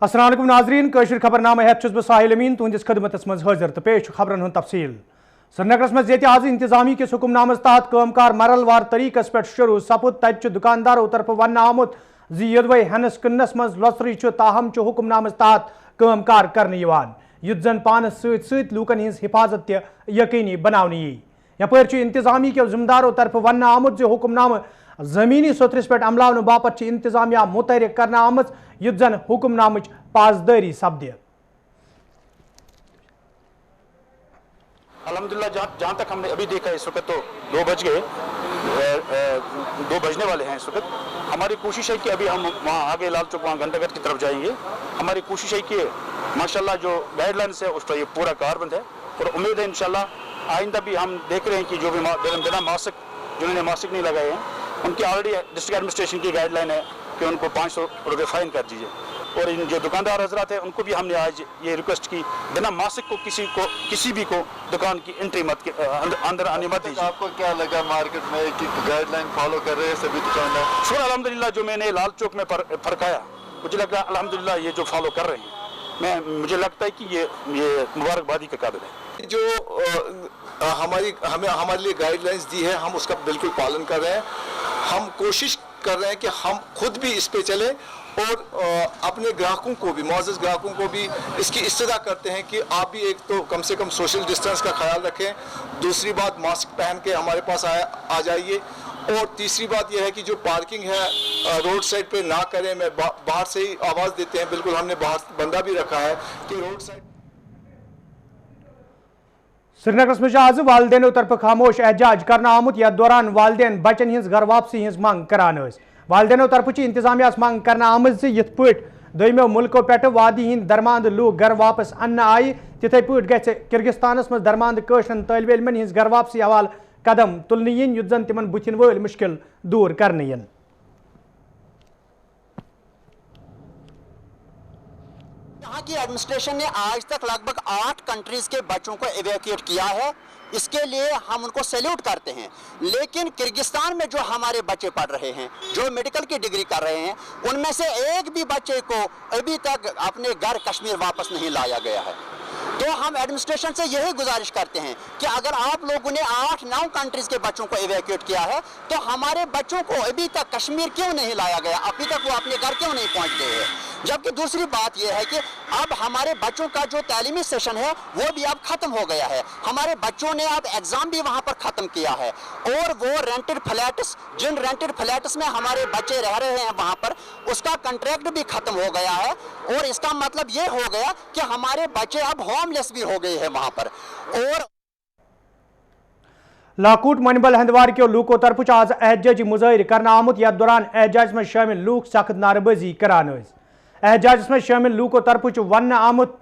अस्सलाम वालेकुम नाज़रीन कशर खबरनामा हेत बह साहिल अमीन तुंदिस खदमतस मज हाजिर तो पेश खबरन हुंद तफसील। श्रीनगरस मज ये आज इंतजामी किस हुक्मनामस तहत कामकार मरलवार तरीकस पे शुरू सपुद तत दुकानदारों तरफ वन आमुत यदवे हनस कन्नस मज लसरी ताहम हुक्मनामस तहत कामकार करने युत जन पानस सत लूकन हिंस हिफाजत यकीनी बनाने यी यपर इंतजामी के जिम्मेदारों तरफ वन आमुत हुक्मनाम जमीनी सतरस पे अमलावन बापत इंतजामिया मुतहरिक करना आम युत जन हुक्मनाम पासदारी सपद। अल्हम्दुलिल्लाह जहाँ तक हमने अभी देखा इस वक्त तो 2 बज गए 2 बजने वाले हैं इस वक्त। हमारी कोशिश है कि अभी हम वहाँ आगे लाल चौक वहाँ घंटाघर की तरफ जाएंगे। हमारी कोशिश है कि माशाल्लाह जो गाइडलाइंस है उस पर ये पूरा कारबंद है और उम्मीद है इंशाल्लाह आइंदा भी हम देख रहे हैं कि जो भी बिना मास्क जिन्होंने मास्क नहीं लगाए हैं उनकी ऑलरेडी डिस्ट्रिक्ट एडमिनिस्ट्रेशन की गाइडलाइन है कि उनको 500 रुपये फाइन कर दीजिए। और इन जो दुकानदार हजरात हैं उनको भी हमने आज ये रिक्वेस्ट की बिना मास्क को किसी भी को दुकान की एंट्री मत अंदर आने मत दीजिए। आपको क्या लगा मार्केट में कि गाइडलाइन फॉलो कर रहे हैं सभी दुकानदार? शुक्र अल्हम्दुलिल्लाह जो मैंने लाल चौक में फरकाया मुझे लगा अल्हम्दुलिल्लाह ये जो फॉलो कर रहे हैं मुझे लगता है कि ये मुबारकबादी के काबिल है। जो हमारे लिए गाइडलाइंस दी है हम उसका बिल्कुल पालन कर रहे हैं। हम कोशिश कर रहे हैं कि हम खुद भी इस पे चलें और अपने ग्राहकों को भी मुअज़्ज़ज़ ग्राहकों को भी इसकी इस्तदा करते हैं कि आप भी एक तो कम से कम सोशल डिस्टेंस का ख्याल रखें, दूसरी बात मास्क पहन के हमारे पास आ जाइए और तीसरी बात यह है कि जो पार्किंग है रोड साइड पे ना करें। मैं बाहर से ही आवाज़ देते हैं, बिल्कुल हमने बाहर बंदा भी रखा है कि रोड साइड। श्रीनगर में आज वालदेनों तरफ खामोश एहतजाज करना आमुत यथ दौरान वालदेन बचन हिंस घर वापसी हिंस मंग करान। वालदेनों तरफ इंतजामिया मंग करना आमज यथ पे दोमो मुल्कों पे वादी हिंद दरमांद लूक घर वापस अन्न आय तिथे पे ग किर्गिस्तानस मज दरमांद कशरन तलब इलमन हिंस घर वापसी हवाल कदम तुलन yin युत जन तिमन बुथिन वल मुश्किल दूर करने yin। यहाँ की एडमिनिस्ट्रेशन ने आज तक लगभग 8 कंट्रीज के बच्चों को इवैक्यूएट किया है, इसके लिए हम उनको सैल्यूट करते हैं। लेकिन किर्गिस्तान में जो हमारे बच्चे पढ़ रहे हैं जो मेडिकल की डिग्री कर रहे हैं उनमें से एक भी बच्चे को अभी तक अपने घर कश्मीर वापस नहीं लाया गया है। तो हम एडमिनिस्ट्रेशन से यही गुजारिश करते हैं कि अगर आप लोगों ने 8-9 कंट्रीज के बच्चों को इवैक्यूएट किया है तो हमारे बच्चों को अभी तक कश्मीर क्यों नहीं लाया गया, अभी तक वो अपने घर क्यों नहीं पहुंच गए हैं। जबकि दूसरी बात यह है कि अब हमारे बच्चों का जो तालीमी सेशन है वो भी अब खत्म हो गया है। हमारे बच्चों ने अब एग्जाम भी वहां पर खत्म किया है और वो रेंटेड फ्लैट्स जिन रेंटेड फ्लैट्स में हमारे बच्चे रह रहे हैं वहां पर उसका कॉन्ट्रैक्ट भी खत्म हो गया है। और इसका मतलब ये हो गया कि हमारे बच्चे अब होमलेस भी हो गए हैं वहां पर। और लाकूट मनबल हंदवार के लूकों तरफ आज एहतजाजी मुजाहिर करना आमुत यथ दौरान एहतजाज में शामिल लूक सख्त नारेबाजी करान। एहतजाज में शामिल लूकों तरफ वन आमुत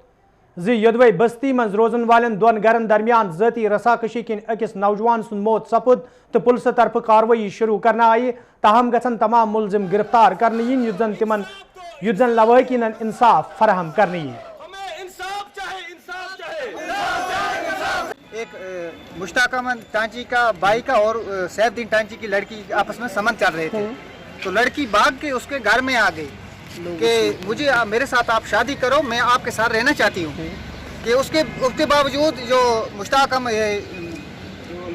यदवे बस्ती मज रोजन वालन 2 घरन दरमियान ज़ाती रसाकशी किन अकिस नौजवान सुन मौत सपुद तो पुलिस तरफ कार्रवाई शुरू करना आई। ताहम गसन तमाम मुलजिम गिरफ्तार करने yin युत जन लवाहिकीन इंसाफ फराहम करने yin। एक मुश्ताक अहमद टांची का भाई का और सैफुद्दीन टांची की लड़की आपस में संबंध चल रहे थे तो लड़की भाग के उसके घर में आ गई कि मुझे मेरे साथ आप शादी करो, मैं आपके साथ रहना चाहती हूँ। कि उसके बावजूद जो मुश्ताक अहमद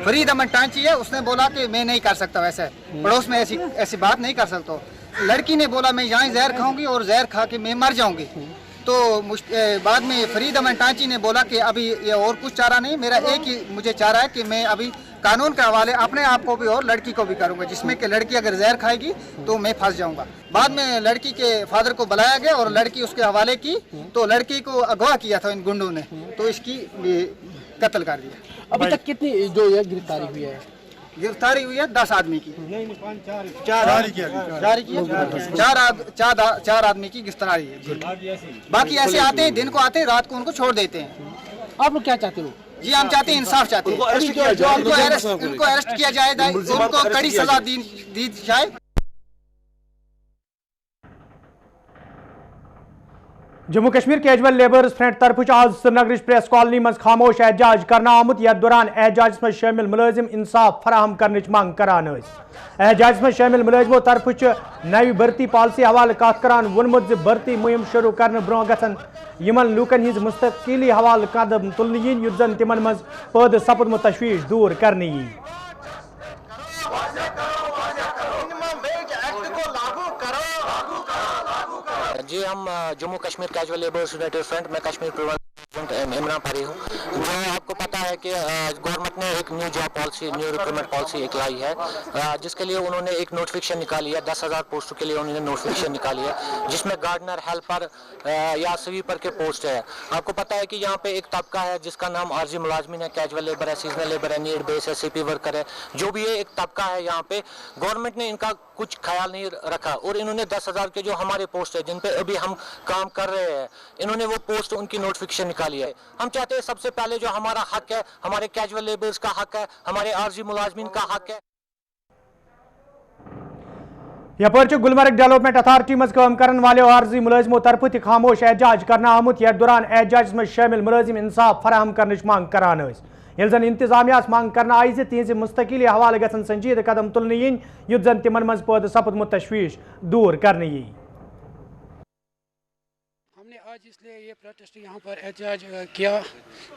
फरीद अहमद टांची है उसने बोला कि मैं नहीं कर सकता, वैसे पड़ोस में ऐसी बात नहीं कर सकता। लड़की ने बोला मैं यहाँ जहर खाऊंगी और जहर खा के मैं मर जाऊंगी। तो बाद में फरीद अहमद टांची ने बोला कि अभी ये और कुछ चारा नहीं, मेरा एक ही मुझे चारा है कि मैं अभी कानून के हवाले अपने आप को भी और लड़की को भी करूंगा, जिसमें कि लड़की अगर जहर खाएगी तो मैं फंस जाऊंगा। बाद में लड़की के फादर को बुलाया गया और लड़की उसके हवाले की तो लड़की को अगवा किया था इन गुंडों ने तो इसकी कत्ल कर दिया। अभी तक कितनी जो है गिरफ्तारी हुई है? गिरफ्तारी हुई है 10 आदमी की, 4 आदमी की गिरफ्तारी है। बाकी ऐसे आते हैं, दिन को आते हैं, रात को उनको छोड़ देते हैं। आप लोग क्या चाहते हो? जी हम चाहते हैं इंसाफ चाहते हैं, उनको अरेस्ट किया जाए, उनको कड़ी सजा दी जाए। Jammu Kashmir casual labours front तरफ आज श्रीनगर प्रेस कॉलोनी मज खामोश एहतजाज करना आमुत यथ दौरान एहतजाज में शामिल मुलाजिम इंसाफ फराहम करने मांग करान। एहतजाज में शामिल मुलाजिमों तरफ नवी भर्ती पॉलिसी हवाले कत करान वोनमुत भर्ती मुहिम शुरू करने ब्रो गन यमन लूकन हिंज मुस्तकिली हवाले कदम तुलने यीन युत जन तिमन मज पैद सपदमुत तशवीश दूर करने यी। जी हम Jammu Kashmir casual labours United front में कश्मीर इमरान फारी हूँ। जो आपको पता है कि गवर्नमेंट ने एक new job policy, new recruitment policy एक लाई है, जिसके लिए उन्होंने एक नोटिफिकेशन निकाली है। 10,000 पोस्टों के लिए उन्होंने नोटिफिकेशन निकाली है, जिसमें गार्डनर, हेल्पर या स्वीपर के पोस्ट है। आपको पता है कि यहाँ पे एक तबका है जिसका नाम आर्जी मुलाजमीन है, कैजुअल लेबर है, सीजनल लेबर है, नीड बेस है, सीपी वर्कर है। जो भी है एक तबका है यहाँ पे, गवर्नमेंट ने इनका कुछ ख्याल नहीं रखा और इन्होंने 10,000 के जो हमारे पोस्ट है जिन पे अभी हम काम कर रहे हैं, इन्होंने वो पोस्ट उनकी नोटिफिकेशन निकाली है। हम चाहते हैं सबसे पहले जो हमारा हक है, हमारे कैजुअल लेबर्स का हक है, हमारे आर्जी मुलाजमीन का हक है। यपर गुलमर्ग डेवलपमेंट अथॉरिटी मज काम करने वाले आर्जी मुलाजिमों तरफ ति खामोश एहतजाज करना आमुत यथ दौरान एहतजाज में शामिल मुलाजिम इंसाफ फराहम करने मांग करान। यल जन इंतजामिया मांग करना आई तिज मुस्तकिली हवाले गसन संजीद कदम तुलने यीन युत जन तिमन मज पैद सपदमुत तशवीश दूर करने यी। हमने आज इसलिए ये प्रोटेस्ट यहाँ पर एहतजाज किया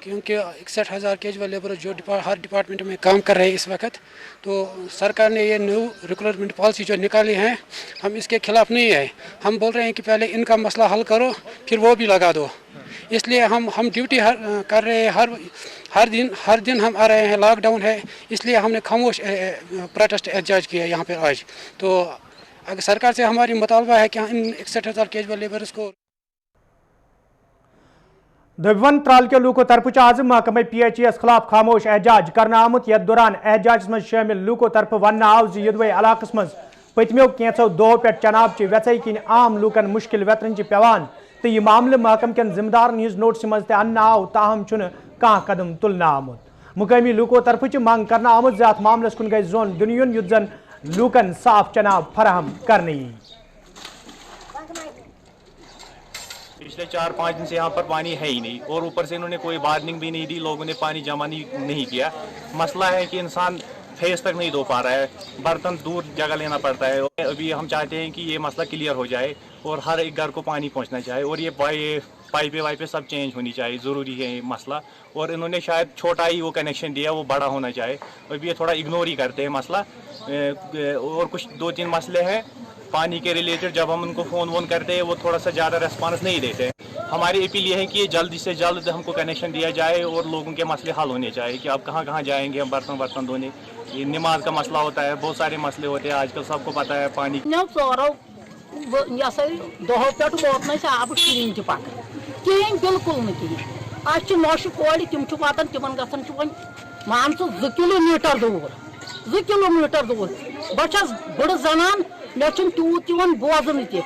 क्योंकि 61,000 कैजुअल लेबर जो हर डिपार्टमेंट में काम कर रहे हैं इस वक्त, तो सरकार ने ये न्यू रिक्रूटमेंट पॉलिसी जो निकाली है, हम इसके खिलाफ नहीं है। हम बोल रहे हैं कि पहले इनका मसला हल करो, फिर वो भी लगा दो। इसलिए हम ड्यूटी कर रहे हैं, हर दिन हम आ रहे हैं, लॉकडाउन है, इसलिए हमने खामोश प्रोटेस्ट एहतजाज किया यहाँ पर आज। तो अगर सरकार से हमारी मुतालबा है कि इन 61,000 कैजुअल लेबर्स को दबवन त्राल के लूकों तरफ आज महकमे PHES खिलाफ खामोश एहतजाज करना आमुत यथ दौरान एहतजाज में शामिल लूकों तरफ वन आव यदवे इलाकस मज पतमो कैंसो दो पे चनाब च वेचई किन आम लूकन मुश्किल वेतन पेवान तो यह मामले महकम कन जिम्मेदारन हिज नोटिस मज अन्न आव, ताहम कह कदम तुलना आमुत। मुकामी लूकों तरफ मांग करना आमुत जे अत मामलस कुन गई जोन दिन युत जन लूकन साफ चनाब फराहम करने यी। पिछले 4-5 दिन से यहाँ पर पानी है ही नहीं और ऊपर से इन्होंने कोई वार्निंग भी नहीं दी, लोगों ने पानी जमा नहीं किया। मसला है कि इंसान फेस तक नहीं धो पा रहा है, बर्तन दूर जगह लेना पड़ता है। अभी हम चाहते हैं कि ये मसला क्लियर हो जाए और हर एक घर को पानी पहुँचना चाहिए और ये पाइपें वाइपें सब चेंज होनी चाहिए, ज़रूरी है ये मसला। और इन्होंने शायद छोटा ही वो कनेक्शन दिया, वो बड़ा होना चाहिए। अभी ये थोड़ा इग्नोर ही करते हैं मसला। और कुछ 2-3 मसले हैं पानी के रिलेटेड, जब हम उनको फ़ोन वोन करते हैं वो थोड़ा सा ज़्यादा रेस्पॉन्स नहीं देते। हमारी अपील ये है कि ये जल्दी से जल्द हमको कनेक्शन दिया जाए और लोगों के मसले हल होने चाहिए कि अब कहाँ जाएंगे हम बर्तन धोने। ये नमाज का मसला होता है, बहुत सारे मसले होते हैं आजकल, सबको पता है। पानी दहो पे वोतन आब कहीं पक कहीं बिल्कुल नोश कोड़ तम वातान तिमन गन मान 2 किलोमीटर दूर 2 किलोमीटर दूर। बस बड़ जनान मे तूत तन बोजन मे ये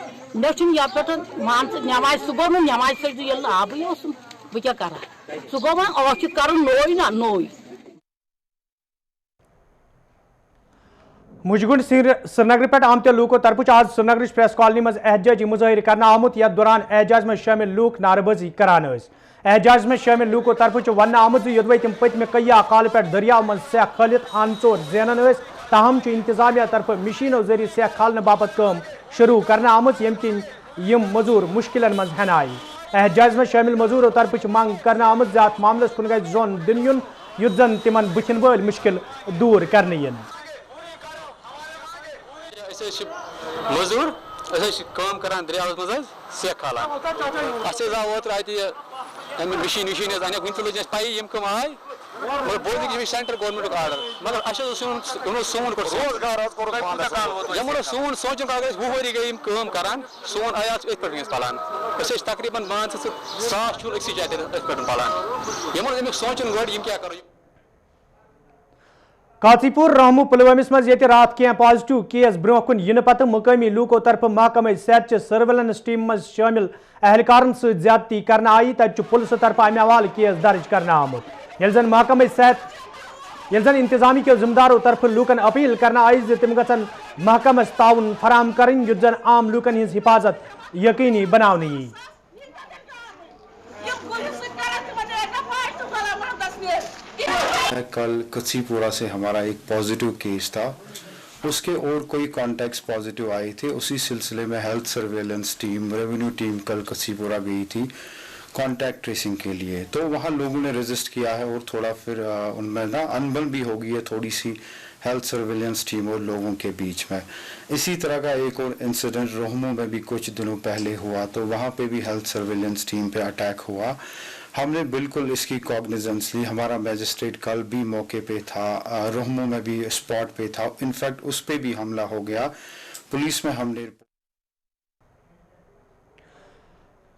मान नमाज सह गो नमाज पढ़ आबी बह क्या कर सह गो वह कर नोई ना नोई। मुजगुंड श्रीनगर पे आमत लूकों तरफ आज श्रीनगर प्रेस कॉलोनी मज एहतजाजी मुजाहिर करना आमुत यथ दौरान एहतजाज में शामिल लूक नारेबाजी करान। एहतजाज में शामिल लूकों तरफ वन आमुत यदवे तम पतमे कया काल पे दरियाव मज सेख खलित आनचोर जेनन ताहम इंतजामिया तरफ मशीनों जरिए सेख खालने बाबत काम शुरू करना आमुत यम किन यम मजूर मुश्किलन मज हन आई। एहतजाज में शामिल मजूरों तरफ मांग करना आमुत जे मामलस कुन गई जोन दिन युन युत जन तिमन बुथिन वल मुश्किल दूर करने यन। मजूर काम करान दरियावस मज सेख खालान मशीन अने वन लज पाई यम कम आय मगर बोल सेंट्रल गवर्नमेंट आर्डर मगर सोन सोचन वहरी गई काम करान सोन आयात पे पलान तकरीबन मान 100 शुर अक्सी जाए पे पलान यम सोचन गड क्या करो। काजीपुर रहमू पुलवामिस मज ये रात क्या पॉजिटिव केस ब्रो कुन इन पत मुकामी लूकों तरफ महकमे सेहत सर्वेलेंस टीम मज शामिल एहलकारन सहित ज्यादती करना आई तक पुलिस तरफ अमे हवाले केस दर्ज करना आमुत। यल जन महकमे सेहत यल जन इंतजामी के जिम्मेदारों तरफ लूकन अपील करना आई जे तिम गसन महकमस ताउन फराहम करें युत जन आम लूकन हिज हिफाजत यकीनी बनाने यी। कल कसीपुरा से हमारा एक पॉजिटिव केस था, उसके और कोई कॉन्टैक्ट्स पॉजिटिव आए थे। उसी सिलसिले में health surveillance team, revenue team कल कसीपुरा गई थी कॉन्टैक्ट ट्रेसिंग के लिए। तो वहाँ लोगों ने रजिस्ट किया है और थोड़ा फिर उनमें ना अनबन भी हो गई है थोड़ी सी हेल्थ सर्वेलेंस टीम और लोगों के बीच में। इसी तरह का एक और इंसिडेंट रोहमो में भी कुछ दिनों पहले हुआ, तो वहाँ पे भी हेल्थ सर्वेलेंस टीम पे अटैक हुआ। हमने बिल्कुल इसकी कॉग्निजेंस ली, हमारा मैजिस्ट्रेट कल भी मौके पे था, रोहमो में भी स्पॉट पे था, इनफैक्ट उस पे भी हमला हो गया। पुलिस में हमने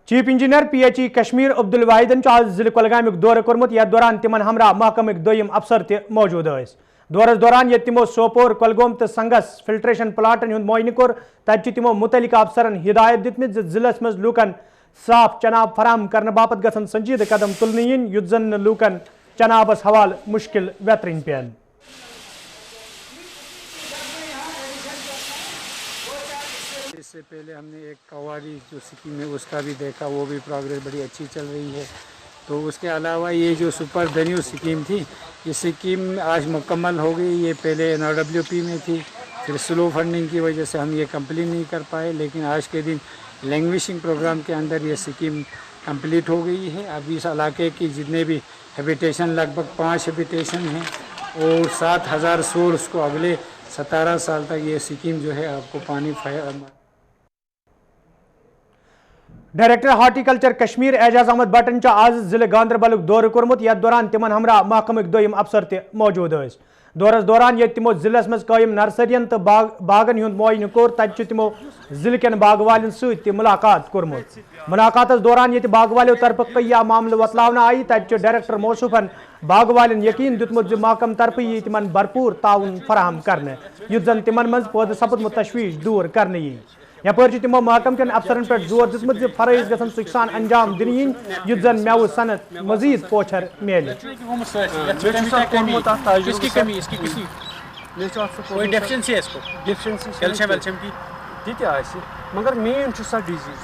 chief engineer PHE Kashmir Abdul वाहिदन आज जिले कुलगाम दौर कोर्मुत, यथ दौरान तिमन हमरा महकमक दोयम अफसर ते मौजूद स। दौरस दौरान ये तिमो सोपोर, कुलगाम तो संगस फिल्ट्रेशन प्लांटन हुंद मुआयन कोर, तब तिमो मुतलिका अफसरन हिदायत दितमित जिलस मज लूकन साफ चनाब फराम करने बापत गसन संजीद कदम तुलन इन, युत जन लूकन चनाबस हवाल मुश्किल बेहतरीन पेन। इससे पहले हमने एक कवारी जो स्कीम है उसका भी देखा, वो भी प्रोग्रेस बड़ी अच्छी चल रही है। तो उसके अलावा ये जो सुपर वेन्यू स्कीम थी, ये स्कीम आज मुकम्मल हो गई। ये पहले NRWP में थी, फिर स्लो फंडिंग की वजह से हम ये कंप्लीट नहीं कर पाए, लेकिन आज के दिन लैंग्वेजिंग प्रोग्राम के अंदर ये स्कीम कंप्लीट हो गई है। अभी इस इलाके की जितने भी हैबिटेशन, लगभग 5 हैबिटेशन हैं और 7000 सोर्स को अगले 17 साल तक ये स्कीम जो है आपको पानी डायरेक्टर हार्टिकल्चर कश्मीर एजाज अहमद बटन आज जिले गांधरबल दौर कोर्मुत, यथ दौरान तिमन हमरा महकमक दोयम अफसर ते मौजूद स। दौरस दौरान ये तिमो जिलस मज कायम नर्सरियन तो बागन हुंद मुआयन कोर, तब तिमो जिले कन बाग वालन सत मुलाकात कोर्मुत। मुलाकात दौरान ये बाग वालों तरफ कई मामले वतलावन आई, तब डायरेक्टर मौसूफन बाग वालन यकीन दितमुत महकम तरफ यी तिमन भरपूर ताउन फराहम करने, युत जन तिमन मज पौध सपदमुत तशवीश दूर करने यी। यपर तिमो महकम कन अफसरन पे जोर दितमुत फरज गसन सुखसान अंजाम दिन इन, युत जन मेव सनत मजीद पोछर मेल। मगर मेन सर डिजीज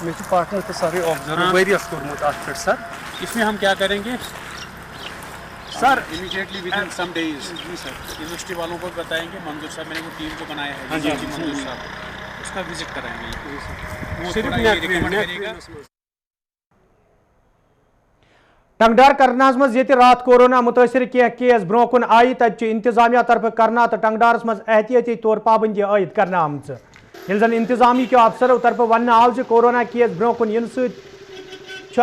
मे पार्टनर तो सारे ऑब्जर्व सर, इसमें हम क्या करेंगे sir immediately within some days. जी सर, यूनिवर्सिटी वालों को बताएंगे, मंजूर साहब मैंने वो टीम को बनाया है, मंजूर साहब उसका विजिट कराएंगे। वो थोड़ा ये रिकमेंड करेगा। टंगडार करनास मज ये रात कोरोना मुतासर कह केस ब्रो कुन आई, तब इंतजामिया तरफ करना तो टंगडारस मज एहतियाती तौर पाबंदी आयद करना आमच। यिल जन इंतजामी के अफसरों तरफ वन आव कोरोना केस ब्रो कुन इन सत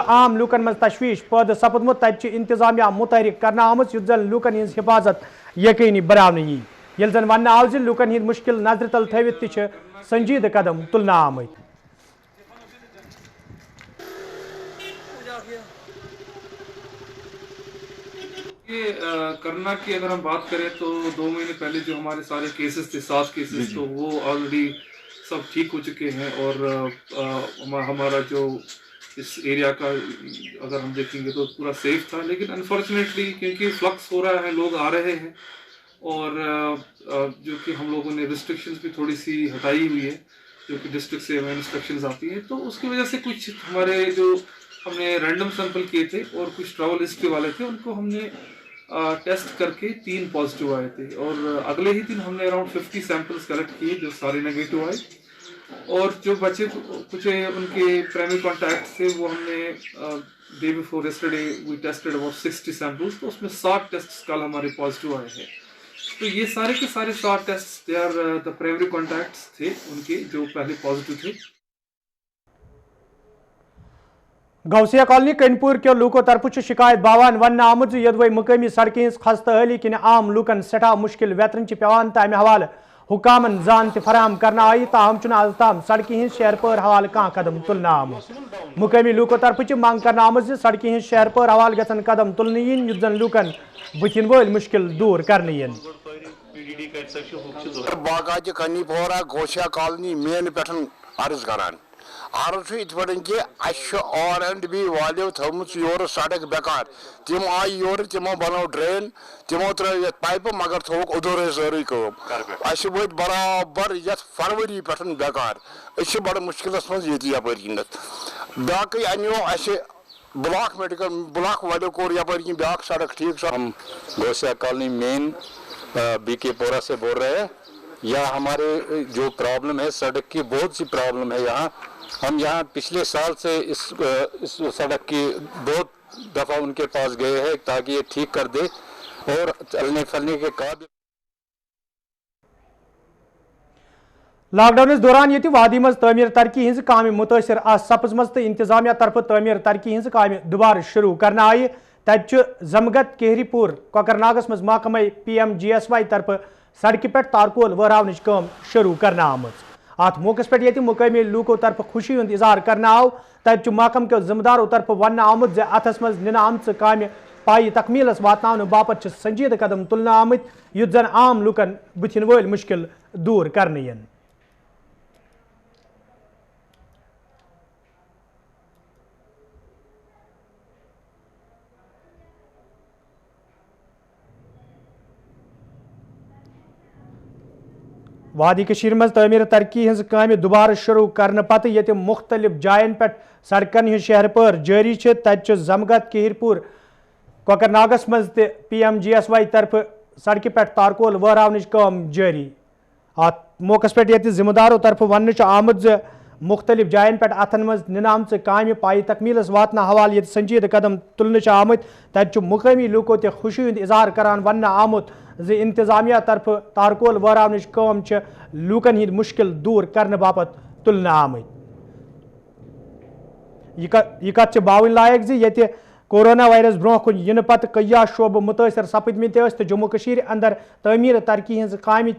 आम लूकन मज तशवीश पैदा सपदमुत, तब इंतजामिया मुतहरिक करना आमच, युत जन लूकन हज हिफाजत यकीनी बनाने यी। यिल जन वन आव लूकन हिंद मुश्किल नजर तल थवित त संजीद कदम तुलना आमत। करना की अगर हम बात करें तो 2 महीने पहले जो हमारे सारे केसेस थे, 7 केसेस, तो वो ऑलरेडी सब ठीक हो चुके हैं। और हमारा जो इस एरिया का अगर हम देखेंगे तो पूरा सेफ था, लेकिन अनफॉर्चुनेटली क्योंकि फ्लक्स हो रहा है, लोग आ रहे हैं और जो कि हम लोगों ने रिस्ट्रिक्शंस भी थोड़ी सी हटाई हुई है, जो कि डिस्ट्रिक्ट से हमें इंस्ट्रक्शंस आती हैं, तो उसकी वजह से कुछ हमारे जो हमने रैंडम सैंपल किए थे और कुछ ट्रैवल हिस्ट्री वाले थे, उनको हमने टेस्ट करके 3 पॉजिटिव आए थे। और अगले ही दिन हमने अराउंड 50 सैंपल्स कलेक्ट किए जो सारे नेगेटिव आए। और जो बचे कुछ उनके प्राइमरी कॉन्टैक्ट थे वो हमने day before yesterday we tested about 60 samples, तो उसमें 60 टेस्ट कल हमारे पॉजिटिव आए हैं। तो ये सारे के सारे 60 test they are the primary contacts थे उनके जो पहले पॉजिटिव थे। गौसिया कॉलोनी कनपुर के लूकों तरफ शिकायत बावान वन आमुज यदवै मुकामी सड़कें खस्तहाली किन आम लूकन सठा मुश्किल वेतन पेवान तमें हवाले हुकामन जान फराहम करना आई, ताहम आज ताम सड़कें हज शहर पर हवाले कह कदम तुलना आमुत। मुकामी लूकों तरफ मांग करना आमुज सड़कें हज शहर पर हवाले गसन कदम तुलन इन, युत जन लूकन बुथिन वोल मुश्किल दूर करने इन। बागाज कनीपोरा गोशिया कॉलोनी मेन पे अर्ज करान अर्ज इत कि और एंड बी वालो थमुत योर सड़क बेकार, तिम आई योर तिमो बनो ड्रेन, तिमो त्रो पाइप मगर थोक उधर सारी कम वत बराबर ये फरवरी पे बेकार, बड़ मुश्किल मज ये यप बाकी अनो ब्लॉक मेडिकल ब्लॉक वाले को यपर ब्याक सड़क ठीक। हम गोसिया कॉलोनी मेन बीके पोरा से बोल रहे हैं। यहाँ हमारे जो प्रॉब्लम है सड़क की, बहुत सी प्रॉब्लम है यहाँ। हम यहाँ पिछले साल से इस सड़क की बहुत दफ़ा उनके पास गए हैं ताकि ये ठीक कर दे और चलने फिरने के काबिल। लॉकडाउन दौरान ये वादी मज तमीर तरक्की हज काम मुतासर सपजम तो इंतजामिया तरफ तमीर तरक्की हज काम दोबारा शुरू करना आय। तत जमगत केहरीपुर कोकरनागस मज महकमा PMGSY तरफ सड़क पे तारकोल वहरावन काम शुरू करना आमज। अत मौके पे ये मुकामी लूको तरफ खुशी हूं इजहार करना आव। तत महकम के जिम्मेदारों तरफ वन आमुत अथस मज निन आमच काम पाई तकमीलस वातन बापत संजीद कदम तुलना आमत युत जन आम लुकन बुथिन वल मुश्किल दूर करने यन। वादी कशीर मज तमीर तरक्की हज काम दोबारा शुरू करने पत ये मुख्तलिफ जायन पे सड़कन हज शहर पर जारी तत जमगत केहरपुर कोकरनागस मज PMGSY तरफ सड़क पे तारकोल वहरावन काम जारी। अत मौके पे ये जिम्मेदारों तरफ वन आमद मुख्तलिफ जायन पे अथन मज निन आमच काम पाई तकमीलस वातन हवाल ये संजीद कदम तुलने आमत। तत मुकामी लूको ते खुशी हूं इजहार करान वन आमुत जे इंतजामिया तरफ तारकोल वहरावन काम लूकन हिंद मुश्किल दूर करने बापत तुलने आमत। यह कत बावन लायक जे ये कोरोना वायरस ब्रोह कुन इन पत कया शोब मुतासर सपदमित तो जम्मू कशीर अंदर तमीर तरक्की हज काम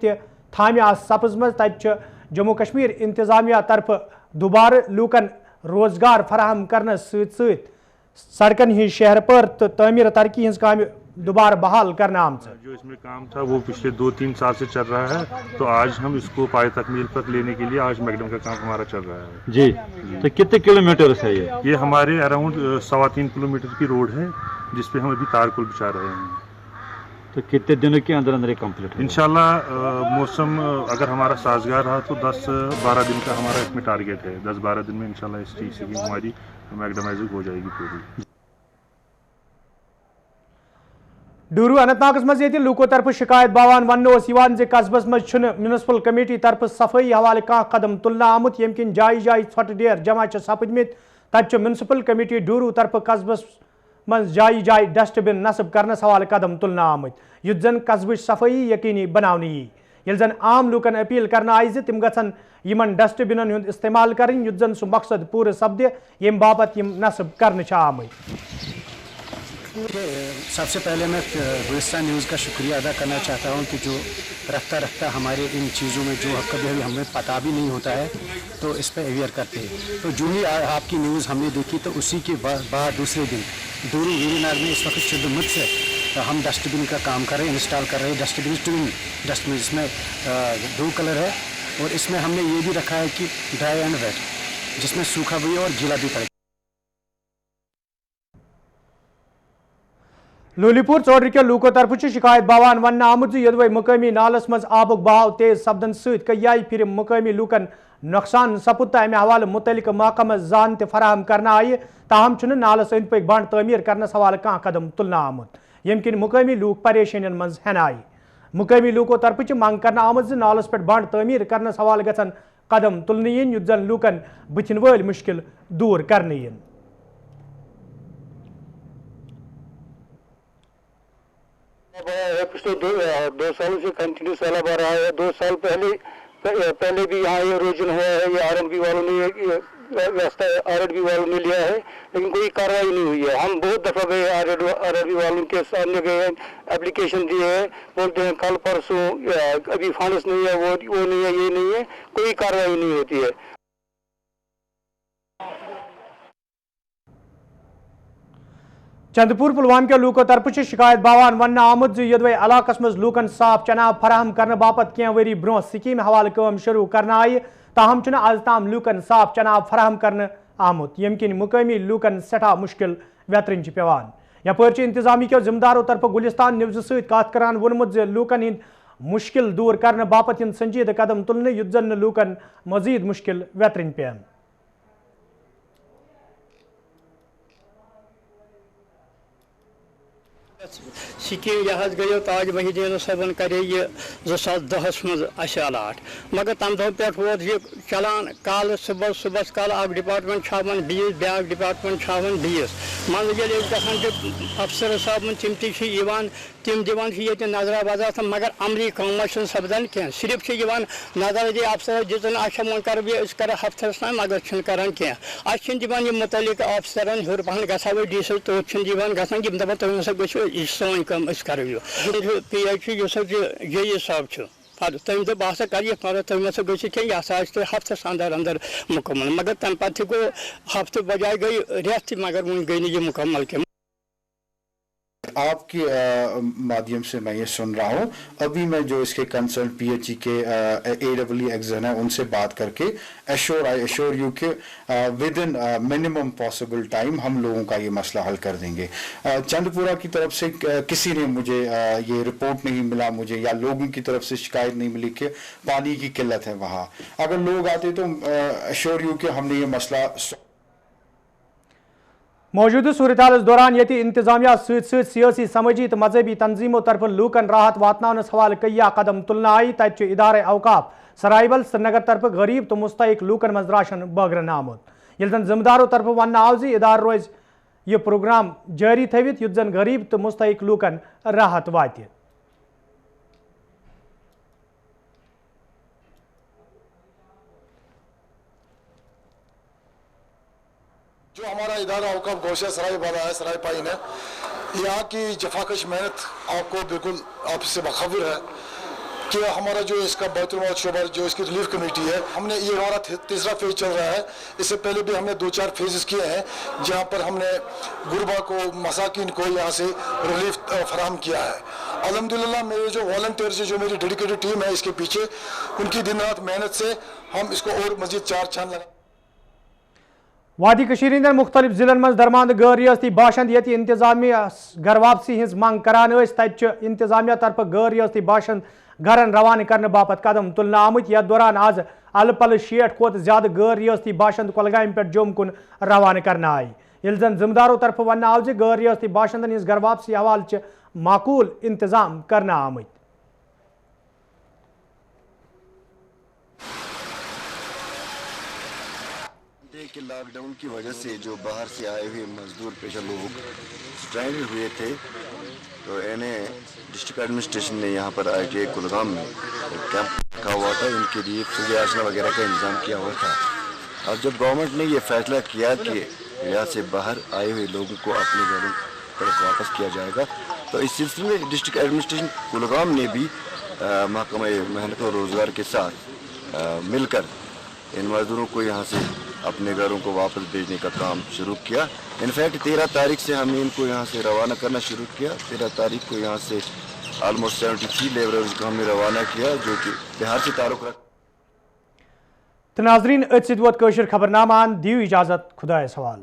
थामे सपजम। तत जम्मू कश्मीर इंतजामिया तरफ दोबारा लूकन रोजगार फराहम करने सड़कन हिंद शहर पर तो तमीर तरक्की हज काम दोबारा बहाल करना आमच। जो इसमें काम था वो पिछले 2-3 साल से चल रहा है, तो आज हम इसको पाए तकमील पर लेने के लिए आज मैकडम का काम हमारा चल रहा है। जी तो कितने किलोमीटर है ये हमारे अराउंड 3.25 किलोमीटर की रोड है जिसपे हम अभी तारकोल बिछा रहे हैं। तो कितने दिनों के अंदर अंदर कंप्लीट इंशाल्लाह मौसम अगर हमारा साजगार रहा तो 10-12 दिन का हमारा इसमें टारगेट है। 10-12 दिन में इंशाल्लाह इस चीज़ की हमारी मैकडमाइजिंग हो जाएगी पूरी। डूरू अनंतनागस मज ये लूको तरफ शिकायत बावान वन कस्बस मज म्यूनसिपल कमेटी तरफ सफाई हवाले कह कदम तुलना आमुत यम किन जाय जाय छट डेर जमा सपदमित। तत म्यूनसिपल कमेटी डूरू तरफ कस्बस मज जाय जाय डस्टबिन नस्ब करने हवाले कदम तुलना आमुत युत जन कस्बच सफाई यकीनी बनाने ये जन आम लूकन अपील करना आय तिम गन यमन डस्टबिनन हुंद इस्तेमाल करें युत जन सह मकसद पूरे सपदे यम बापत यम नस्ब करने आमत। सबसे पहले मैं गुलिस्तान न्यूज़ का शुक्रिया अदा करना चाहता हूं कि जो रफ्ता रफ्ता हमारे इन चीज़ों में जो कभी कभी हमें पता भी नहीं होता है तो इस पर अवेयर करते हैं। तो जो ही आपकी न्यूज़ हमने देखी तो उसी के बाद दूसरे दिन डूरू वीरनार में इस वक्त शुद्धमुत से हम डस्टबिन का काम कर रहे हैं, इंस्टॉल कर रहे हैं। डस्टबिन जिसमें 2 कलर है और इसमें हमने ये भी रखा है कि ड्राई एंड वेट, जिसमें सूखा भी और गीला भी पड़ेगा। लूलीपुर चौधरी के लूको तरफ शिकायत बावान वन आमुत यदवे मुकामी नालस मज आबुक बहाव तेज सपदन सयाई फिर मुकामी लूकन नुकसान सपुद तो अमे हवाले मुतलिक महकमा जान फराहम करना आय। ताहम नालस अंद पक बंड तमीर करने हवाले कह कदम तुलना आमुत यम किन मुकामी लूक परेशानियन मज हेन आय। मुकामी लूको तरफ मंग करना आमुत नालस पे बंड तमीर करने हवाले गन कदम तुलने युत जन लूकन बुथिन वल मुश्किल दूर करने। पिछले 2 सालों से कंटिन्यू सैलाब आ रहा है। 2 साल पहले भी यहाँ इरोजन हुआ है। ये RNB वालों ने रास्ता RNB वालों ने लिया है लेकिन कोई कार्रवाई नहीं हुई है। हम बहुत दफ़ा गए RNB वालों के सामने गए, एप्लीकेशन दिए हैं, बोलते हैं कल परसों अभी फंड्स नहीं है, वो नहीं है, ये नहीं है, कोई कार्रवाई नहीं होती है। चंदपुर पुलवाम के लूको तरफ शिकायत बावान वन आमुत यदवे इलाकस मज लूकन साफ चनाब फराहम करने बापत कह वरी ब्रोह स्कीम हवाले काम शुरू करना आय। ताहम आज ताम लूकन साफ चनाब फराहम करने आमुत यम किन मुकामी लूकन सठा मुश्किल वेतरन पेवान। यपर इंतजामी के जिम्मेदारों तरफ गुलिस्तान न्यूज़ सत कत करान वोनमुत लूकन हिंद मुश्किल दूर करने बापत संजीद कदम तुलने युत जन लूकन मजीद मुश्किल वेतरन पेन। स्कीम यह गयो ताज वहीदीन साहबन करे ये 2010 मज अलाट मगर तम दो पे वो चलान कल सुबह कल अख डिपार्टमेंट छावन 20 ब्या डिपार्टमेंट छावन 20 मन गसान अफसर साहब तिम दिवान नजरा वजह मगर अमली काम सपदान कह सिर्फ नजर दे अफसर दितन अच्छा वो कर हफ्तस तान मगर करान कह दिवान मुतलिक अफसरन हर पहन गसा डीसल तोत गसान दपान तुम हसा गो यह सोन कम करो यह PH ये साहब तम दप बह कर यह मगर तुम हसा गो यह हसा हफ्तस अंदर अंदर मुकम्मल मगर तम पे गो हफ्त बजाय गई रेत मगर वो गई नहीं मुकम्मल के आपके माध्यम से मैं ये सुन रहा हूँ। अभी मैं जो इसके कंसर्न PHE के AEE एग्जाम है उनसे बात करके आई एश्योर यू के with in minimum possible time हम लोगों का ये मसला हल कर देंगे। चंदपुरा की तरफ से किसी ने मुझे ये रिपोर्ट नहीं मिला मुझे या लोगों की तरफ से शिकायत नहीं मिली कि पानी की किल्लत है वहाँ। अगर लोग आते तो एश्योर यू के हमने ये मसला मौजूदा सूरत हाल दौरान ये इंतजामिया सियासी समझी तो मजहबी तंजीमों तरफ लूकन राहत वातनावनस हवाले कई कदम तुलना आई तत इदारे अवकाफ सराइबल श्रीनगर तरफ गरीब तो मुस्तहिक लूकन मज राशन बगरन आमुत ये जन जिम्मेदारों तरफ वन आव जी इदार रोज यह प्रोग्राम जारी थवित युत जन गरीब तो मुस्तहिक लूकन राहत वात। जो हमारा इदारा औकाफ गोशा सराय वाला है सराय पाइन है, यहाँ की जफाकश मेहनत आपको बिल्कुल आपसे बखबर है कि हमारा जो इसका बैतुल शोबा जो इसकी रिलीफ कमेटी है हमने ये हमारा तीसरा फेज चल रहा है। इससे पहले भी हमने 2-4 फेजेस किए हैं जहाँ पर हमने गुरबा को मसाकिन को यहाँ से रिलीफ फराहम किया है। अल्हम्दुलिल्लाह मेरे जो वॉलंटियर्स जो मेरी डेडिकेटेड टीम है इसके पीछे उनकी दिन रात मेहनत से हम इसको और मजीद 4 चांद लगा। वादी कशीर इंदन मुख्तलिफ जिलन मज दरमांद गैर रियासती बाशिंद ये इंतजामिया घर वापसी हिंस मांग करान तत इंतजामिया तरफ गैर रियासती बाशिंद घरन रवाना करने बापत कदम तुलना आमुत। यथ दौरान आज अल पल 60 खोत ज्यादा गैर रियासती बाशिंद कुलगाम पे जोम कुन रवाना करना आई। ये जन जिम्मेदारों तरफ वन आव गैर रियासती बाशिंदन हिंस घर वापसी हवाले माकूल इंतजाम करना आमुत। कि लॉकडाउन की वजह से जो बाहर से आए हुए मजदूर पेशा लोग स्ट्राइक हुए थे तो इन्हें डिस्ट्रिक्ट एडमिनिस्ट्रेशन ने यहाँ पर ITA कुलगाम में कैंप रखा हुआ था। इनके लिए सुबह आशना वगैरह का इंतजाम किया हुआ था। अब जब गवर्नमेंट ने ये फैसला किया कि यहाँ से बाहर आए हुए लोगों को अपने घरों तरफ वापस किया जाएगा तो इस सिलसिले में डिस्ट्रिक्ट एडमिनिस्ट्रेशन कुलगाम ने भी महकमा मेहनत और रोज़गार के साथ मिलकर इन मजदूरों को यहाँ से अपने घरों को वापस भेजने का काम शुरू किया। इनफैक्ट 13 तारीख से हमने इनको यहाँ से रवाना करना शुरू किया। 13 तारीख को यहाँ से ऑलमोस्ट 73 लेबरर्स को हमने रवाना किया जो कि बिहार से ताल्लुक़ रख। तो नाज़रीन खबरनामा दियो इजाज़त खुदा सवाल।